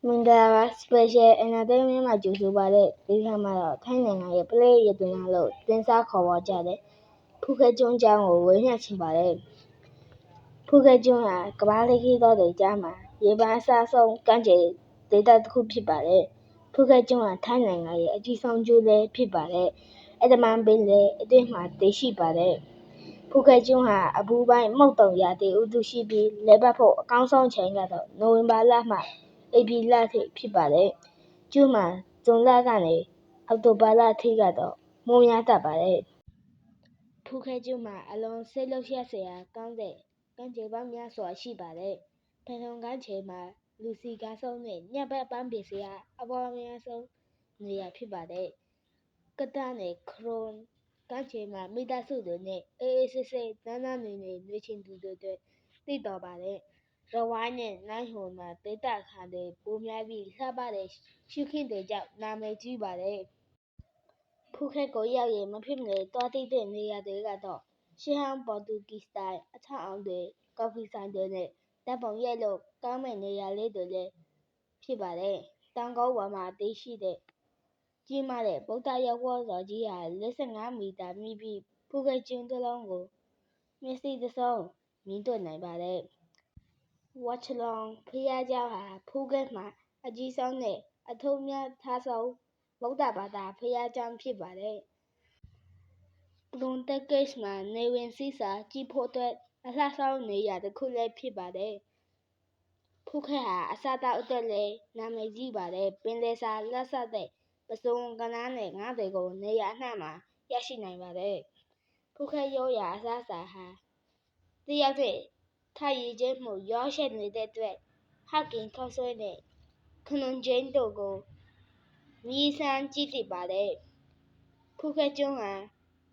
မင်္ဂလာပါ Special Entertainment မှာကြိုဆိုပါတယ်ဒီခါမှာတော့ထိုင်းနိုင်ငံရဲ့ Play ရတနာလို့တင်စားခေါ်ဝေါ်ကြတဲ့ဖူးခက်ကျွန်းကျောင်းကိုဝေမျှချင်ပါတယ်ဖူးခက်ကျွန်းဟာကမ္ဘာလေးခီးသောတွေကြားမှာရေပန်းအစားဆုံးကမ်းခြေဒေသတစ်ခုဖြစ်ပါတယ်ဖူးခက်ကျွန်းဟာထိုင်းနိုင်ငံရဲ့အကြီးဆုံးကျွန်းလည်းဖြစ်ပါတယ်အဒမန်ပင်လယ်အတွင်းမှာတည်ရှိပါတယ်ဖူးခက်ကျွန်းဟာအပူပိုင်းမုတ်တုံရာသီဥတုရှိပြီးလည်ပတ်ဖို့အကောင်းဆုံးချိန်ကတော့နိုဝင်ဘာလမှဧပြီလထိဖြစ်ပါတယ်။ကျွန်းမှာဇွန်လကနေအောက်တိုဘာလထိကတော့မိုးများတတ်ပါတယ်။ဖူးခက်ကျွန်းမှာအလွန်စိတ်လှုပ်ရှားစရာကောင်းတဲ့ကမ်းခြေပေါင်းများစွာရှိပါတယ်။ဖန်ထုံကမ်းခြေမှာလူစည်ကားဆုံးနဲ့ညဘက်ပန်းပင်စရာအပေါ်အများဆုံးနေရာဖြစ်ပါတယ်။ကတ္တနဲ့ခရွန်ကမ်းခြေမှာမိသားစုတွေနဲ့အေးအေးဆေးဆေးနန်းနန်းနေချင်သူတွေသိတော်ပါတယ်။ရဝိုင်းနဲ့နိုင်ဟွန်မှာဒေသခံတွေပိုများပြီးလှပတဲ့ရှုခင်းတွေကြောင့်နာမည်ကြီးပါတယ်။ဖူးခက်ကိုရောက်ရင်မဖြစ်မနေသွားသင့်တဲ့နေရာတွေကတော့ရှေးဟောင်းပေါ်တူဂီစတိုင်အဆောက်အအုံတွေကော်ဖီဆိုင်တွေနဲ့ဓာတ်ပုံရိုက်လို့ကောင်းမယ့်နေရာလေးတွေလည်းဖြစ်ပါတယ်။တောင်ကုန်းပေါ်မှာတည်ရှိတဲ့ကြီးမားတဲ့ဗုဒ္ဓရုပ်ဝတ်တော်ကြီးဟာ45မီတာမြင့်ပြီးဖူးခက်ကျွန်းတစ်လုံးကိုမျက်စိတစ်စုံမြင်တွေ့နိုင်ပါတယ်။ဝါချလွန်ဘုရားကျောင်းဟာဖူးခက်မှာအကြီးဆုံးနဲ့အထူးများထားဆုံးဗုဒ္ဓဘာသာဘုရားကျောင်းဖြစ်ပါတယ်။ပရွန်တက်ဂိတ်မှာနေဝင်စီးစာကြည့်ဖို့အတွက်အလှဆုံးနေရာတစ်ခုလည်းဖြစ်ပါတယ်။ဖူးခက်ဟာအစားအသောက်အတွက်လည်းနာမည်ကြီးပါတယ်။ပင်လယ်စာလက်စတဲ့ပုဇွန်ကနားနဲ့ငါးတွေကိုနေရာအနှံ့မှာရရှိနိုင်ပါတယ်။ဖူးခက်ရိုးရာအစားအစာဟာတစ်ယောက်တည်းထိုက်ရည်ချင်းမှုရောရှက်နေတဲ့အတွက်ဟောက်ကင်ခေါက်ဆွဲနဲ့ခနွန်ဂျိန်းတို့ကိုမြည်ဆန်းကြည့်သင့်ပါတယ်။ဖူးခက်ကျွန်းဟာ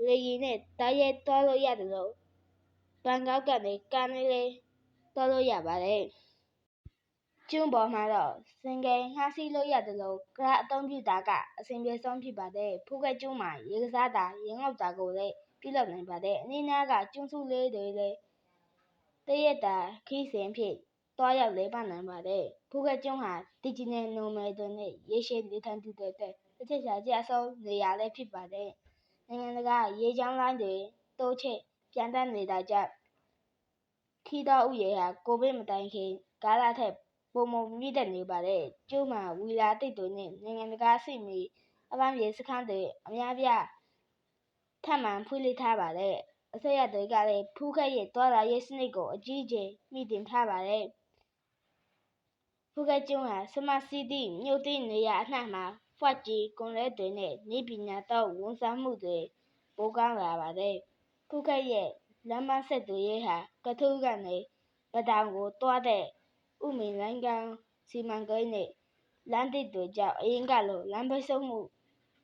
လေယာဉ်နဲ့တိုက်ရိုက်သွားလို့ရသလိုဘန်ကောက်ကနေကားနဲ့လည်းသွားလို့ရပါတယ်။ကျွန်းပေါ်မှာတော့စင်ကိန်းငှားစီးလို့ရသလိုကားအသုံးပြုတာကအဆင်ပြေဆုံးဖြစ်ပါတယ်။ဖူးခက်ကျွန်းမှာရေကစားတာရေငုပ်တာကိုလည်းပြုလုပ်နိုင်ပါတယ်။အနီးနားကကျွန်းစုလေးတွေလည်းတစ်ရက်တာခရီးစဉ်အဖြစ်သွားရောက်လည်ပတ်နိုင်ပါတယ်။ဖူးခက်ကျွန်းဟာဒီဂျစ်နယ်နိုမယ်တွေနဲ့ရေရှည်နေထိုင်သူတွေအတွက်အချက်အခြာကျဆုံးနေရာလည်းဖြစ်ပါတယ်။နိုင်ငံတကာရေကြောင်းလိုင်းတွေတိုးချဲ့ပျံသန်းနေတာကြောင့်ခရီးသွားဦးရေဟာကိုဗစ်မတိုင်ခင်ကာလထက်ပိုမိုမြင့်တက်နေပါတယ်။ကျွန်းမှာဝီလာသစ်တွေနဲ့နိုင်ငံတကာအဆင့်မီအပန်းဖြေစခန်းတွေအများအပြားထပ်မံဖွင့်လှစ်ထားပါတယ်။အစိုးရတွေကလည်းဖူးခက်ရဲ့သွားလာရေးစနစ်ကိုအကြီးအကျယ်မြှင့်တင်ထားပါတယ်။ဖူးခက်ကျွန်းဟာ Smart City မြို့သစ်နေရာအနှံ့မှာ 5G ကွန်ရက်တွေနဲ့နည်းပညာသုံးဝန်ဆောင်မှုတွေပိုကောင်းလာပါတယ်။ဖူးခက်ရဲ့လမ်းပန်းဆက်သွယ်ရေးဟာကထူးကနေပတောင်ကိုသွားတဲ့ဥမင်လိုင်းကောင်းစီမံကိန်းနဲ့လမ်းသစ်တွေကြောင့်အရင်ကလိုလမ်းပိတ်ဆို့မှု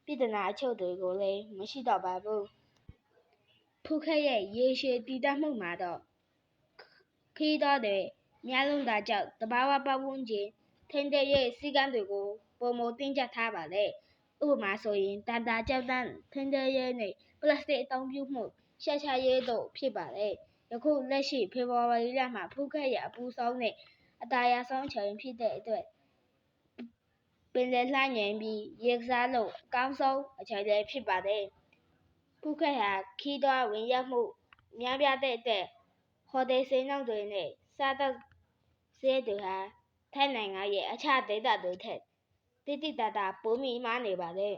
ပြဿနာအချို့တွေကိုလည်းမရှိတော့ပါဘူး။ဖူးခက်ရဲ့ရေရှည်တည်တံ့မှုမှာတော့ခရီးသွားတွေများလွန်းတာကြောင့်သဘာဝပတ်ဝန်းကျင်ထိန်းသိမ်းရေးစည်းကမ်းတွေကိုပိုမိုတင်းကျပ်ထားပါတယ်။ဥပမာဆိုရင်တာတာကျောက်တန်းထိန်းသိမ်းရေးနဲ့ပလတ်စတစ်အသုံးပြုမှုလျှော့ချရေးတို့ဖြစ်ပါတယ်။ယခုလက်ရှိဖေဖော်ဝါရီလမှာဖူးခက်ရဲ့အပူဆုံးနဲ့အသာယာဆုံးအချိန်ဖြစ်တဲ့အတွက်ပင်လယ်လှိုင်းငြိမ်ပြီးရေကစားလို့အကောင်းဆုံးအချိန်လည်းဖြစ်ပါတယ်။ဖူးခက်ဟာခရီးသွားဝင်ရောက်မှုများပြားတဲ့အတွက်ဟိုတယ်ဈေးနှုန်းတွေနဲ့စားသောက်စရိတ်တွေဟာထိုင်းနိုင်ငံရဲ့အခြားဒေသတွေထက်သိသိသာသာပိုမြင့်မားနေပါတယ်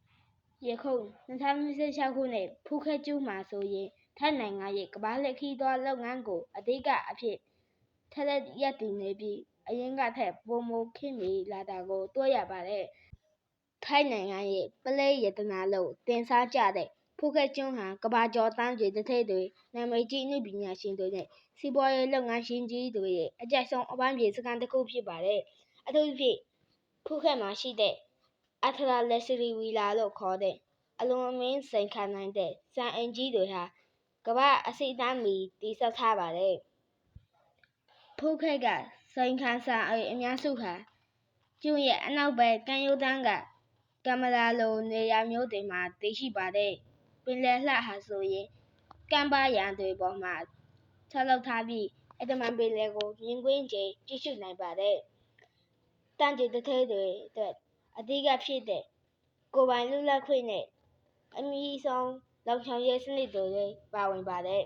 ။ယခု2026ခုနှစ်ဖူးခက်ကျွန်းမှာဆိုရင်ထိုင်းနိုင်ငံရဲ့ကမ္ဘာလှည့်ခရီးသွားလုပ်ငန်းကိုအဓိကအဖြစ်ထက်ရပ်တည်နေပြီးအရင်ကထက်ပိုမိုခေတ်မီလာတာကိုတွေ့ရပါတယ်။ထိုင်းနိုင်ငံရဲ့ပလဲရတနာလို့တင်စားကြတဲ့ဖူးခက်ကျွန်းဟာကမ္ဘာကျော်တန်းကြွေသူဌေးတွေနာမည်ကြီးအနုပညာရှင်တွေနဲ့စီးပွားရေးလုပ်ငန်းရှင်ကြီးတွေရဲ့အကြိုက်ဆုံးအပန်းဖြေစခန်းတစ်ခုဖြစ်ပါတယ်။အထူးသဖြင့်ဖူးခက်မှာရှိတဲ့အထရာလက်စရီဝီလာလို့ခေါ်တဲ့အလွန်အမင်းစိန်ခံနိုင်တဲ့စံအိမ်ကြီးတွေဟာကမ္ဘာအဆင့်အတန်းမီတည်ဆောက်ထားပါတယ်။ဖူးခက်ကစိန်ခံစံအိမ်အများစုဟာကျွန်းရဲ့အနောက်ဘက်ကမ်းရိုးတန်းကကမ်မရာလိုနေရာမျိုးတွေမှာတည်ရှိပါတယ်။ပင်လယ်လှဟာဆိုရင်ကမ်းပါးရံတွေပေါ်မှာဆောက်လုပ်ထားပြီးအဒမန်ပင်လယ်ကိုမြင်ကွင်းကျယ်ကြည့်ရှုနိုင်ပါတယ် တန့်ကျေတထဲတွေအတွက်အဓိကဖြစ်တဲ့ကိုယ်ပိုင်လွတ်လပ်ခွင့်နဲ့အမြင့်ဆုံးလုံခြုံရေးစနစ်တွေလည်းပါဝင်ပါတယ်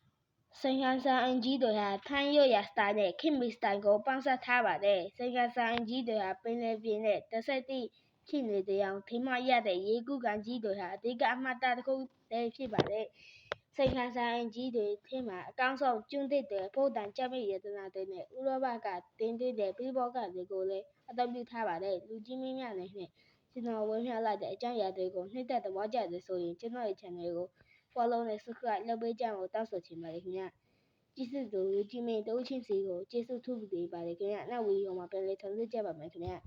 ။စိန်ခံစာအင်ကြီးတွေဟာထိုင်းရိုးရာစတိုင်နဲ့ခေတ်မီစတိုင်ကိုပေါင်းစပ်ထားပါတယ်။စိန်ခံစာအင်ကြီးတွေဟာပင်လယ်ပြင်နဲ့တဆက်တည်းဖြစ်နေကြောင်းထင်မှတ်ရတဲ့ရေကူးကန်ကြီးတွေဟာအဓိကအမှတ်အသားတစ်ခုလည်းဖြစ်ပါတယ်။စိန်ခံစာအင်ကြီးတွေထဲမှာအကောင်းဆုံးကျွန်းသစ်တွေ၊ပိုးသတ်ကျောက်မျက်ရတနာတွေနဲ့ဥရောပကတင်သွင်းတဲ့ပရိဘောဂတွေကိုလည်းအသုံးပြုထားပါတယ်။လူကြီးမင်းများအနေနဲ့ကျွန်တော်ဝေမျှလိုက်တဲ့အကြောင်းအရာတွေကိုနှစ်သက်သဘောကျတယ်ဆိုရင်ကျွန်တော်ရဲ့ channel ကို follow နဲ့ subscribe လုပ်ပေးကြဖို့တောင်းဆိုချင်ပါတယ်ခင်ဗျာ။ကြည့်စစ်သူလူကြီးမင်းတဦးချင်းစီကိုကျေးဇူးထူးတင်ပါတယ်ခင်ဗျာ။နောက်ဗီဒီယိုမှာပြန်လည်ဆုံတွေ့ကြပါမယ်ခင်ဗျာ။